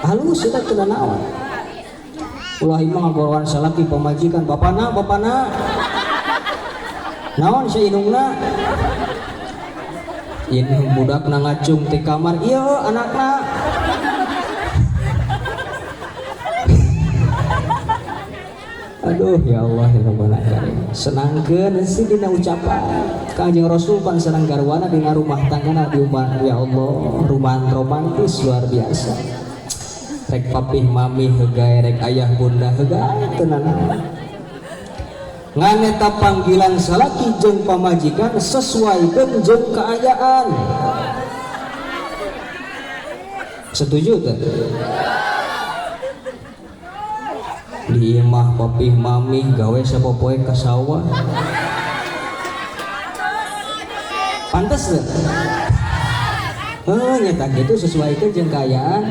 halus kita teu naon. Ulah imah ngagolongan salaki pamajikan bapana naon sa indungna ini budak ngacung di kamar iya anakna aduh ya Allah ya Rabbal Alamin senangkeun sih dina ucapan Kanjeng Rasul pan senang garwana dina rumah tanggana di umah ya Allah rumahan romantis luar biasa rek papih mami hegae rek ayah bunda hegae tenan nganeta panggilan salaki jeung pamajikan sesuaikeun jeung keadaan setuju teh di imah papih mami gawe sapopoe ka sawah pantes teh nyata gitu sesuaikeun jeung keadaan